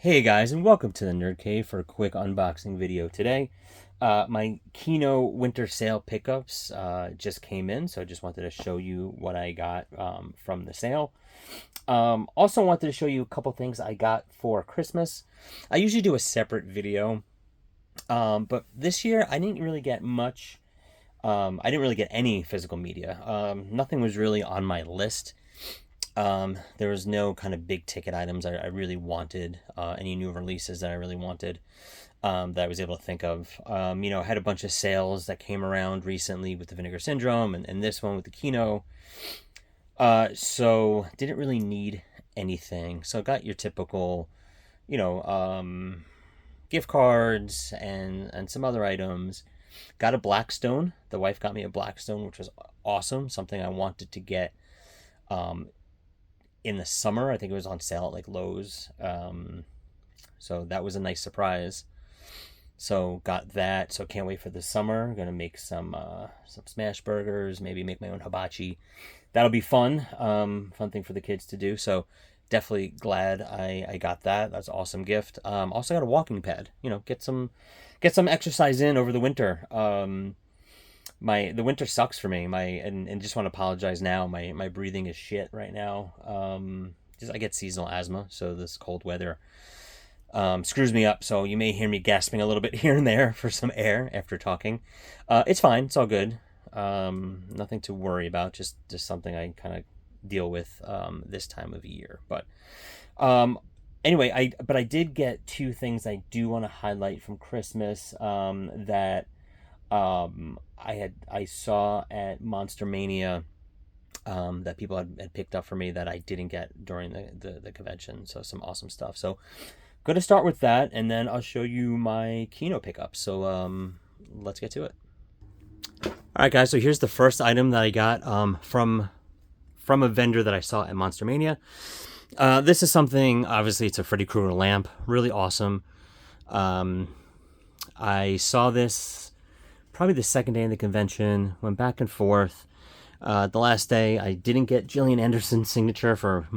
Hey guys, and welcome to the Nerd Cave for a quick unboxing video today. My Kino winter sale pickups just came in, so I just wanted to show you what I got from the sale. Also wanted to show you a couple things I got for Christmas. I usually do a separate video, but this year I didn't really get much. I didn't really get any physical media. Nothing was really on my list. There was no kind of big ticket items I really wanted, any new releases that I really wanted, that I was able to think of. I had a bunch of sales that came around recently with the Vinegar Syndrome and this one with the Kino. So didn't really need anything. So I got your typical, you know, gift cards and some other items. Got a Blackstone. The wife got me a Blackstone, which was awesome. Something I wanted to get. In the summer. I think it was on sale at like Lowe's. So that was a nice surprise. So got that. So can't wait for the summer. I'm gonna make some smash burgers, maybe make my own hibachi. That'll be fun. Fun thing for the kids to do. So definitely glad I got that. That's an awesome gift. Also got a walking pad. Get some exercise in over the winter. The winter sucks for me. And just want to apologize now. My breathing is shit right now. I get seasonal asthma, so this cold weather screws me up. So you may hear me gasping a little bit here and there for some air after talking. It's fine. It's all good. Nothing to worry about. Just something I kind of deal with this time of year. But anyway, I did get two things I do want to highlight from Christmas that I saw at Monster Mania that people had picked up for me that I didn't get during the convention. So some awesome stuff. So going to start with that, and then I'll show you my Kino pickup. So let's get to it. All right, guys. So here's the first item that I got from a vendor that I saw at Monster Mania. This is something. Obviously, it's a Freddy Krueger lamp. Really awesome. I saw this probably the second day of the convention, went back and forth. The last day, I didn't get Gillian Anderson's signature for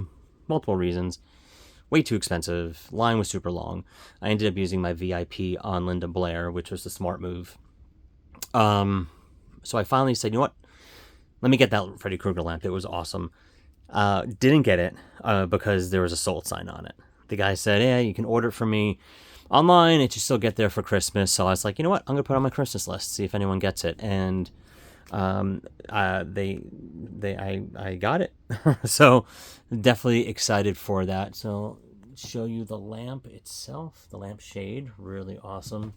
multiple reasons. Way too expensive. Line was super long. I ended up using my VIP on Linda Blair, which was the smart move. So I finally said, you know what? Let me get that Freddy Krueger lamp. It was awesome. Didn't get it because there was a sold sign on it. The guy said, yeah, you can order it from me online, it should still get there for Christmas. So I was like, you know what? I'm gonna put it on my Christmas list, see if anyone gets it. And I got it. So definitely excited for that. So show you the lamp itself, the lamp shade, really awesome.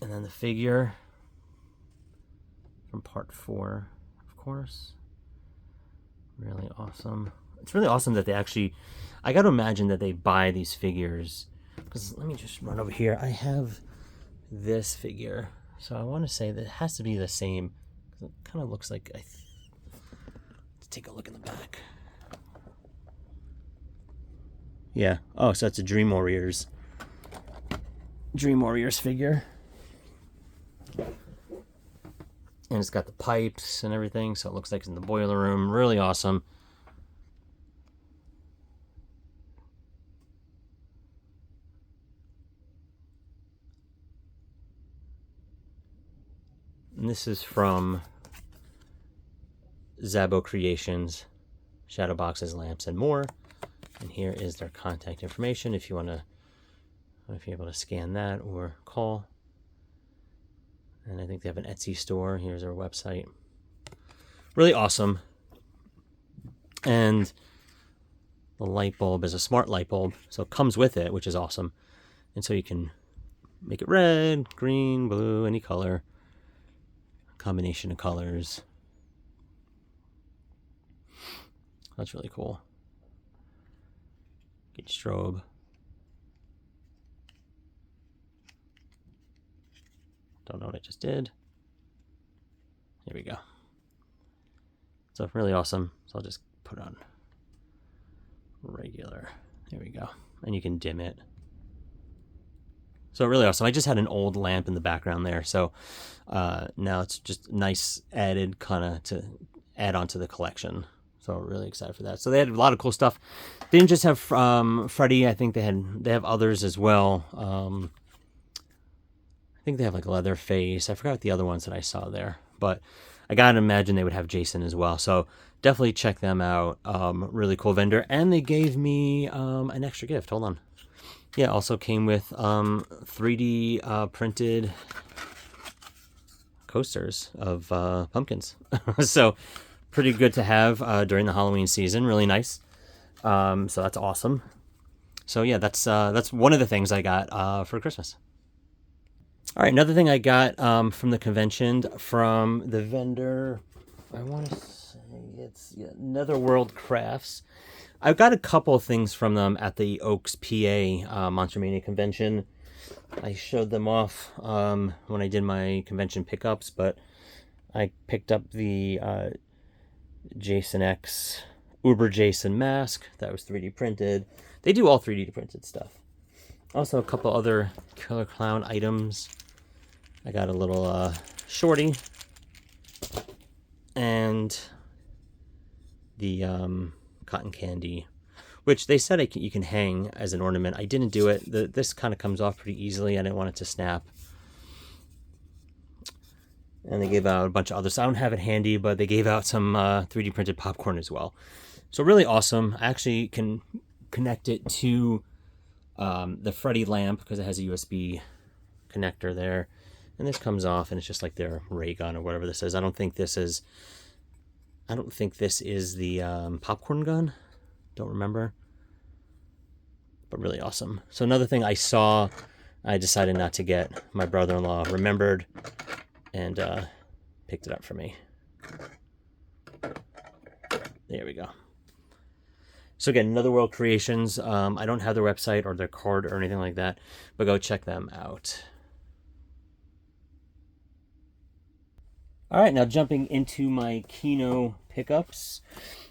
And then the figure from part 4, of course. Really awesome. It's really awesome that they actually, I got to imagine that they buy these figures, because let me just run over here. I have this figure, so I want to say that it has to be the same. It kind of looks like, let's take a look in the back. Yeah. Oh, so it's a Dream Warriors figure. And it's got the pipes and everything, so it looks like it's in the boiler room. Really awesome. And this is from Zabo Creations, Shadow Boxes, Lamps, and More. And here is their contact information if you want to, if you're able to scan that or call. And I think they have an Etsy store. Here's their website. Really awesome. And the light bulb is a smart light bulb, so it comes with it, which is awesome. And so you can make it red, green, blue, any color. Combination of colors. That's really cool. Get strobe. Don't know what I just did. Here we go. So really awesome. So I'll just put on regular. There we go. And you can dim it. So really awesome. I just had an old lamp in the background there. So now it's just nice added kind of to add on to the collection. So So really excited for that. So they had a lot of cool stuff. They didn't just have Freddy. I think they have others as well. I think they have like Leatherface. I forgot the other ones that I saw there, but I gotta imagine they would have Jason as well. So definitely check them out. Really cool vendor, and they gave me an extra gift. Hold on. Yeah, also came with 3D printed coasters of pumpkins. So pretty good to have during the Halloween season. Really nice. So that's awesome. So yeah, that's one of the things I got for Christmas. All right, another thing I got from the convention from the vendor, I want to say it's Netherworld Crafts. I've got a couple of things from them at the Oaks, PA Monster Mania convention. I showed them off when I did my convention pickups, but I picked up the Jason X Uber Jason mask that was 3D printed. They do all 3D printed stuff. Also a couple other Killer Clown items. I got a little shorty and the cotton candy, which they said you can hang as an ornament. I didn't do it. This kind of comes off pretty easily. I didn't want it to snap. And they gave out a bunch of others. I don't have it handy, but they gave out some 3D printed popcorn as well. So really awesome. I actually can connect it to the Freddy lamp because it has a USB connector there. And this comes off, and it's just like their ray gun or whatever this is. I don't think this is the popcorn gun. Don't remember. But really awesome. So another thing I saw, I decided not to get. My brother-in-law remembered and picked it up for me. There we go. So again, Netherworld Creations. I don't have their website or their card or anything like that, but go check them out. All right, now jumping into my Kino pickups.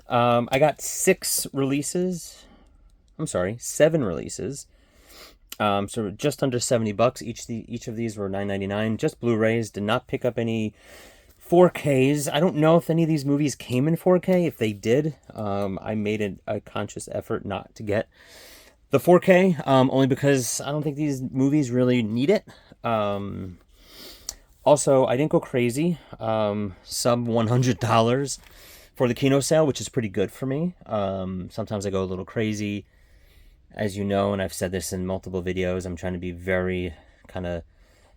I got 7 releases. So just under $70. Each of these were $9.99. Just Blu-rays. Did not pick up any 4Ks. I don't know if any of these movies came in 4K. If they did, I made a conscious effort not to get the 4K, only because I don't think these movies really need it. Also, I didn't go crazy. Sub $100 for the Kino sale, which is pretty good for me. Sometimes I go a little crazy. As you know, and I've said this in multiple videos, I'm trying to be very kind of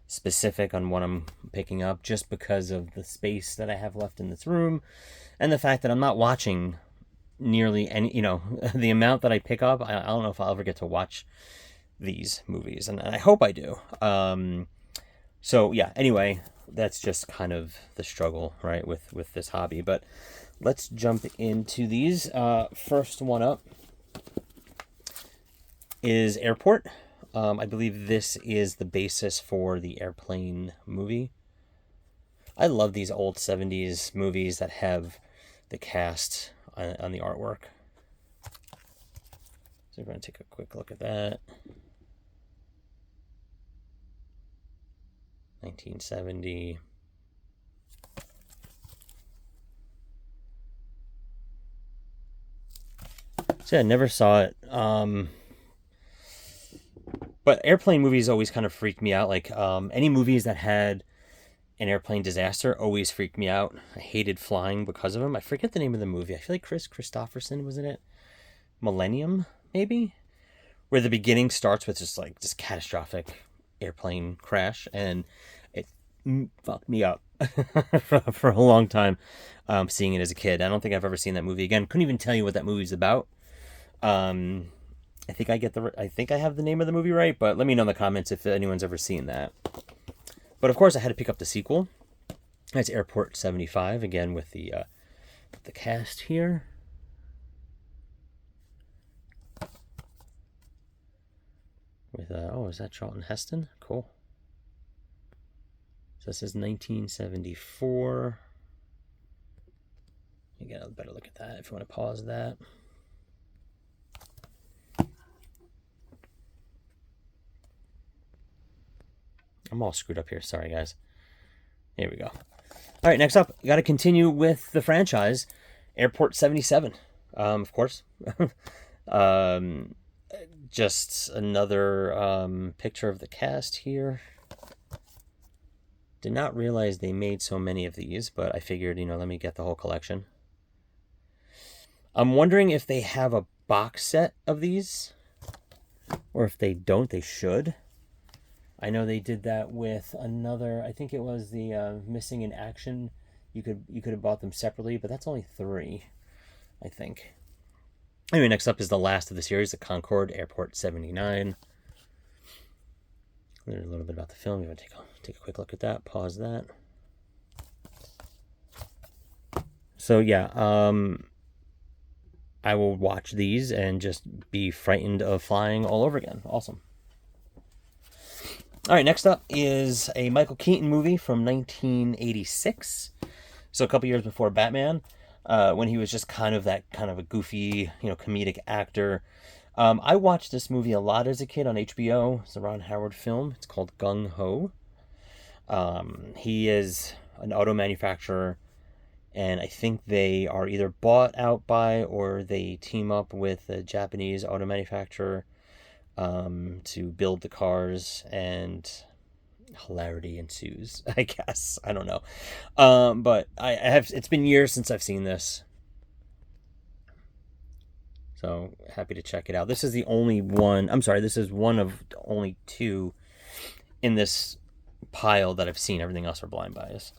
specific on what I'm picking up just because of the space that I have left in this room and the fact that I'm not watching nearly any, the amount that I pick up. I don't know if I'll ever get to watch these movies, and I hope I do. So yeah, anyway, that's just kind of the struggle, right, with this hobby. But let's jump into these. First one up is Airport. I believe this is the basis for the Airplane movie. I love these old 70s movies that have the cast on the artwork. So we're going to take a quick look at that. 1970. So yeah, I never saw it. But airplane movies always kind of freaked me out. Like any movies that had an airplane disaster always freaked me out. I hated flying because of them. I forget the name of the movie. I feel like Chris Christopherson was in it. Millennium, maybe? Where the beginning starts with just catastrophic airplane crash, and it fucked me up for a long time seeing it as a kid. I don't think I've ever seen that movie again. Couldn't even tell you what that movie's about. I think I have the name of the movie right, but let me know in the comments if anyone's ever seen that. But of course I had to pick up the sequel. That's Airport 75, again with the cast here. With is that Charlton Heston? Cool. So this is 1974. You get a better look at that if you want to pause that. I'm all screwed up here. Sorry, guys. Here we go. All right, next up, got to continue with the franchise. Airport 77, of course. um, just another picture of the cast here. Did not realize they made so many of these, but I figured, let me get the whole collection. I'm wondering if they have a box set of these, or if they don't, they should. I know they did that with another, I think it was the Missing in Action. You could have bought them separately, but that's only 3, I think. Anyway, next up is the last of the series, the Concorde Airport 79. There's a little bit about the film. You want to take a quick look at that. Pause that. So yeah, I will watch these and just be frightened of flying all over again. Awesome. All right, next up is a Michael Keaton movie from 1986. So a couple years before Batman, when he was just kind of a goofy, comedic actor. I watched this movie a lot as a kid on HBO. It's a Ron Howard film. It's called Gung Ho. He is an auto manufacturer, and I think they are either bought out by or they team up with a Japanese auto manufacturer to build the cars, and hilarity ensues, I guess. I don't know. But I have, it's been years since I've seen this. So happy to check it out. This is the only one, this is one of only 2 in this pile that I've seen. Everything else are blind buys.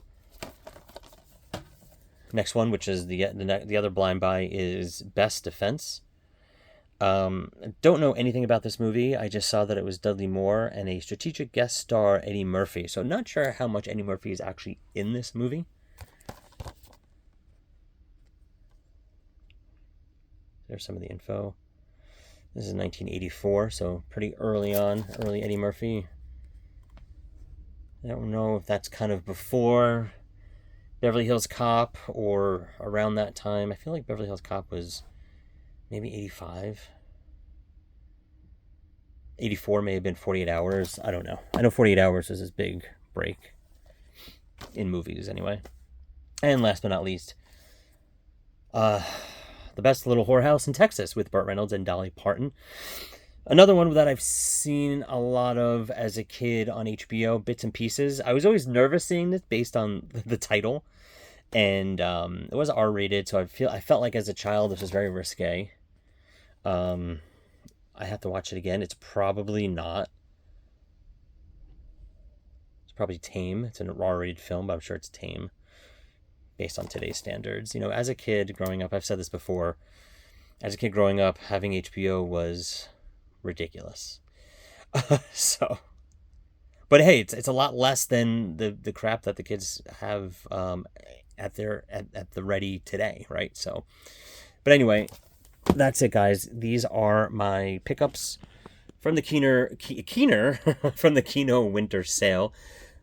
Next one, which is the other blind buy, is Best Defense. Don't know anything about this movie. I just saw that it was Dudley Moore and a strategic guest star, Eddie Murphy. So not sure how much Eddie Murphy is actually in this movie. There's some of the info. This is 1984, so pretty early Eddie Murphy. I don't know if that's kind of before Beverly Hills Cop or around that time. I feel like Beverly Hills Cop was maybe 85. 84 may have been 48 Hours. I don't know. I know 48 Hours was his big break in movies anyway. And last but not least, The Best Little Whorehouse in Texas with Burt Reynolds and Dolly Parton. Another one that I've seen a lot of as a kid on HBO, bits and pieces. I was always nervous seeing this based on the title. And it was R-rated, so I felt like as a child this was very risque. I have to watch it again. It's probably not. It's probably tame. It's an R-rated film, but I'm sure it's tame based on today's standards. As a kid growing up, I've said this before, as a kid growing up, having HBO was ridiculous. So, but hey, it's a lot less than the crap that the kids have at the ready today, right? So, but anyway, that's it, guys. These are my pickups from the Keener from the Kino winter sale.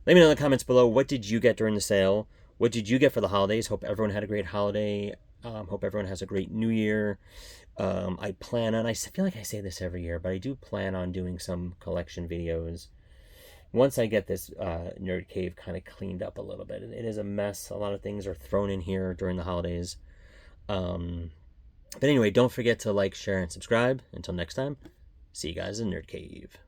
Let me know in the comments below, what did you get during the sale? What did you get for the holidays? Hope everyone had a great holiday. Hope everyone has a great new year. I feel like I say this every year, but I do plan on doing some collection videos once I get this nerd cave kind of cleaned up a little bit. It is a mess. A lot of things are thrown in here during the holidays. But anyway, don't forget to like, share, and subscribe. Until next time, see you guys in Nerd Cave.